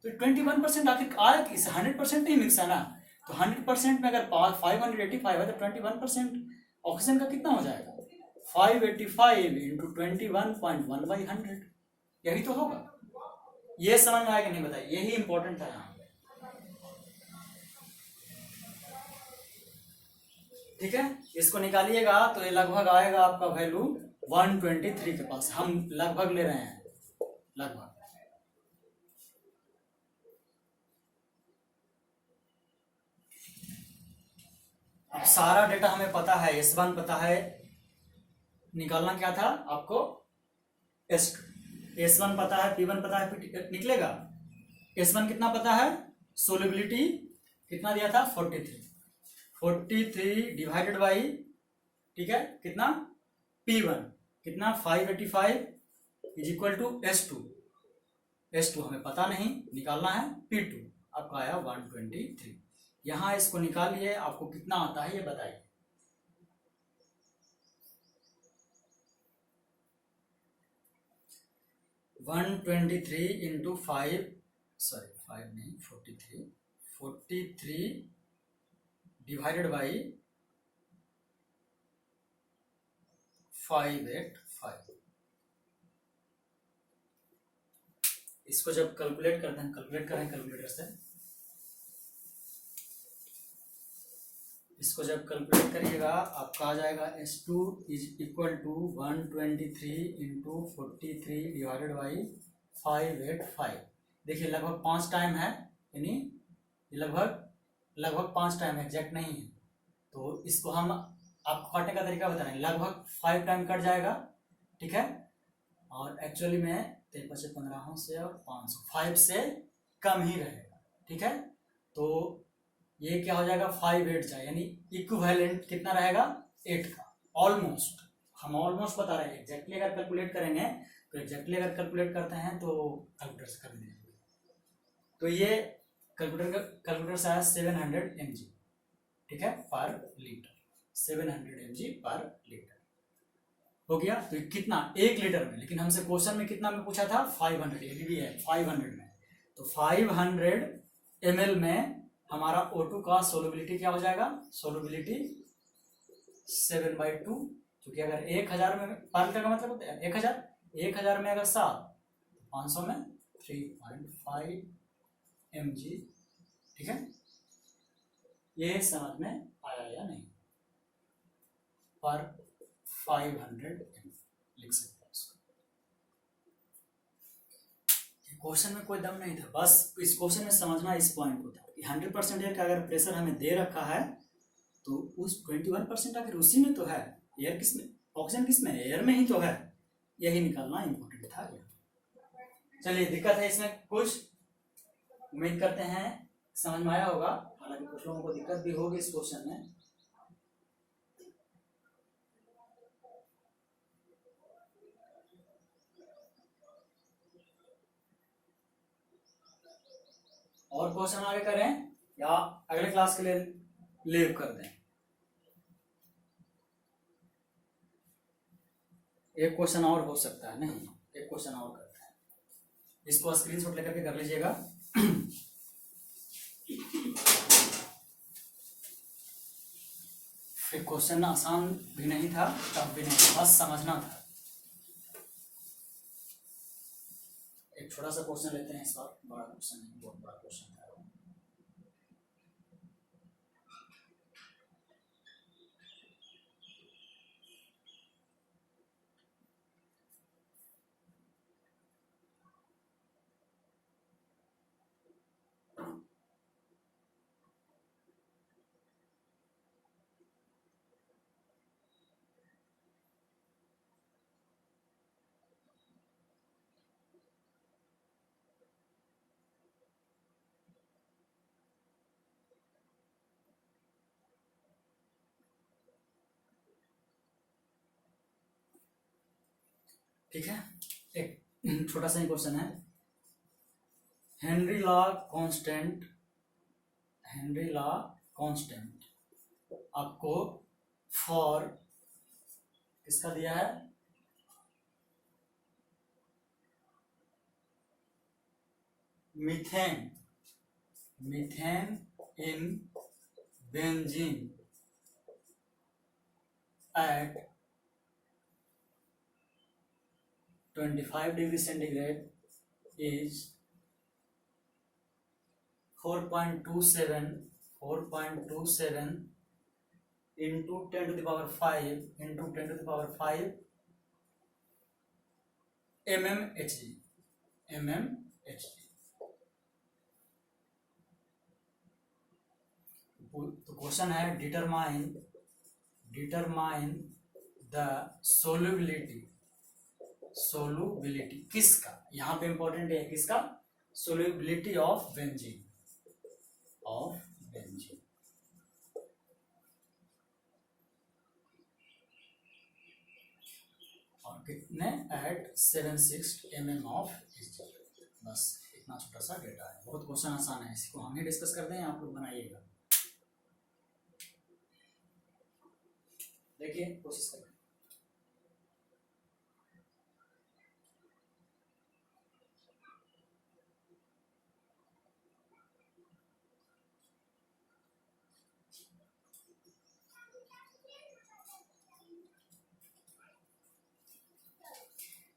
तो 21% आखिर आया किस, 100% ही मिक्स है ना, तो 100% में अगर 585 है तो 21% ऑक्सीजन का कितना हो जाएगा 585 इंटू 21.1 बाई 100, यही तो होगा। ये समझ में आया कि नहीं बताइए, यही इंपॉर्टेंट है यहाँ, ठीक है। इसको निकालिएगा तो ये लगभग आएगा आपका वैल्यू 123 के पास, हम लगभग ले रहे हैं, लगभग। अब सारा डेटा हमें पता है, S1 पता है, निकालना क्या था आपको, S1 पता है, P1 पता है, निकलेगा। S1 कितना पता है, सोल्युबिलिटी कितना दिया था 43 डिवाइडेड बाई, ठीक है, कितना P1 कितना 585 इज इक्वल टू S2 हमें पता नहीं, निकालना है P2, आपका आया 123। यहां इसको निकालिए, आपको कितना आता है ये बताइए। वन 23 इंटू 5, सॉरी 5 नहीं 43 डिवाइडेड बाई 585, इसको जब कैलकुलेट करते हैं, कैलकुलेट करें कैलकुलेटर से, इसको जब कैलकुलेट करिएगा आपका आ जाएगा S2 is equal to 123 into 43 divided by 585। देखिए लगभग 5 टाइम है, यानी लगभग 5 टाइम, एग्जैक्ट नहीं है, तो इसको हम आपको काटने का तरीका बता रहे हैं, लगभग 5 टाइम कट जाएगा, ठीक है, और एक्चुअली में 53 15 से और 500 5 से कम ही रहेगा, ठीक है। तो ये क्या हो जाएगा 5 8 जाए, यानी इक्विवेलेंट कितना रहेगा 8 का, ऑलमोस्ट, हम ऑलमोस्ट बता रहे हैं, एग्जैक्टली अगर कैलकुलेट करेंगे तो एग्जैक्टली अगर कैलकुलेट करते हैं तो कैलकुलेटर से कर देंगे, तो ये कैलकुलेटर से आया 700 mg, ठीक है, पर लीटर, 700 mg पर लीटर हो गया। तो कितना 1 लीटर में, लेकिन हमसे क्वेश्चन में कितना में पूछा था 500, ये भी है 500 में, तो 500 ml में हमारा O2 का सोलबिलिटी क्या हो जाएगा, सोलबिलिटी 7/2, क्योंकि अगर 1000 में पर लीटर का मतलब होता है 1000 में अगर 7, 500 में 3.5 mg, ठीक है। ये समझ में आया या नहीं, पर 500 लिख सकते हैं इसको। क्वेश्चन में कोई दम नहीं था, बस इस क्वेश्चन में समझना इस पॉइंट को था कि 100% एयर का अगर प्रेशर हमें दे रखा है तो उस 21% आखिर उसी में तो है, एयर किस में ऑक्सीजन किस में है? एयर में ही तो है, यही निकालना इंपॉर्टेंट था। चलिए, दिक्कत है इसमें कुछ, उम्मीद करते हैं समझ में आया होगा, हालांकि कुछ लोगों को दिक्कत भी होगी इस क्वेश्चन में। और क्वेश्चन आगे करें या अगले क्लास के लिए लीव कर दें? एक क्वेश्चन और हो सकता है, नहीं एक क्वेश्चन और करते हैं, इसको स्क्रीनशॉट लेकर के कर लीजिएगा। एक क्वेश्चन आसान भी नहीं था, टफ भी नहीं था, बस समझना था। एक छोटा सा क्वेश्चन लेते हैं इस बार, बड़ा क्वेश्चन नहीं, बहुत बड़ा क्वेश्चन था। ठीक है, एक छोटा सा ही क्वेश्चन है। Henry law constant, Henry law constant आपको फॉर किसका दिया है? Methane, methane in benzene at 25 degree centigrade is 4.27 into 10 to the power 5 into 10 to the power 5 mmHg, mmHg। तो क्वेश्चन है डिटरमाइन द सोल्युबिलिटी, सोल्युबिलिटी किसका? यहां पे इंपॉर्टेंट है किसका? Solubility of benzene, of benzene. और कितने? At 76 mm of Hg। बस इतना छोटा सा डेटा है, बहुत क्वेश्चन आसान है, इसको हम ही डिस्कस करते हैं, आप लोग बनाइएगा। देखिए कोशिश करें।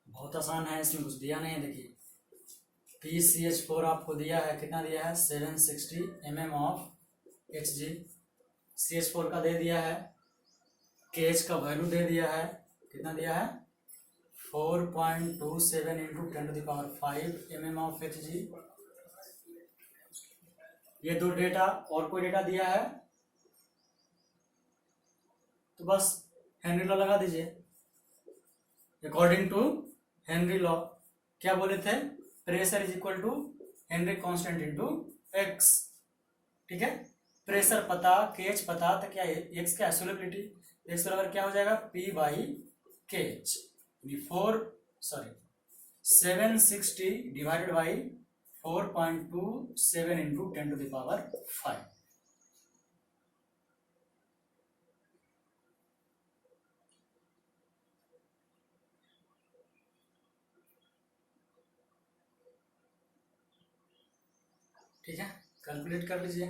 बहुत आसान है, इसमें कुछ दिया नहीं है। देखिए PCH4 आपको दिया है, कितना दिया है? 760 mm ऑफ Hg। CH4 का दे दिया है, KH का वैल्यू दे दिया है, कितना दिया है? 4.27 into 10 to the power 5 mm of Hg। ये दो डेटा, और कोई डेटा दिया है तो बस हेनरी लॉ लगा दीजिए। अकॉर्डिंग टू हेनरी लॉ क्या बोले थे? Pressure is equal to Henry constant into x. ठीक है, प्रेशर पता, केएच पता, तो क्या एक्स क्या सोल्युबिलिटी, एक्स बराबर क्या हो जाएगा? P by KH। 760 divided by 4.27 into 10 to the power 5। ठीक है, कैलकुलेट कर लीजिए।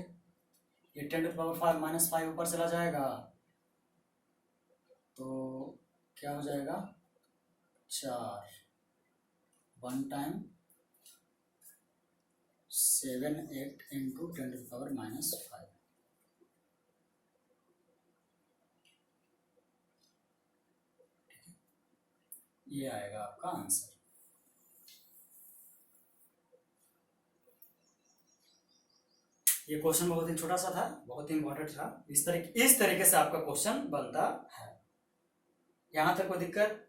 ये 10 टू द पावर 5 -5 ऊपर चला जाएगा तो क्या हो जाएगा? 4 1 time 7 8 into 10 to the power -5। ये आएगा आपका आंसर। ये क्वेश्चन बहुत ही छोटा सा था, बहुत ही इंपॉर्टेंट था। इस तरीके से आपका क्वेश्चन बनता है। यहां तक कोई दिक्कत?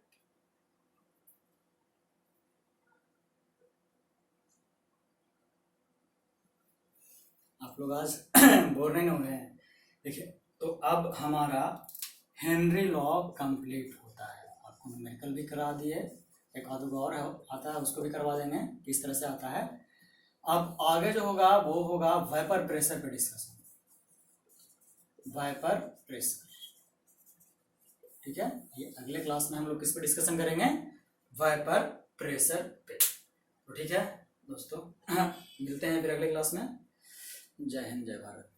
आप लोग आज बोर नहीं हुए हैं? देखिए, तो अब हमारा हेनरी लॉ कंप्लीट होता है। आपको न्यूमेरिकल भी करा दिए, एक आध और आता है उसको भी करवा देंगे किस तरह से आता है। अब आगे जो होगा वो होगा वेपर प्रेशर पे डिस्कशन, वेपर प्रेशर। ठीक है, ये अगले क्लास में हम लोग किस पे डिस्कशन करेंगे? वेपर प्रेशर पे। तो ठीक है दोस्तों, मिलते हैं फिर अगले क्लास में। जय हिंद, जय भारत।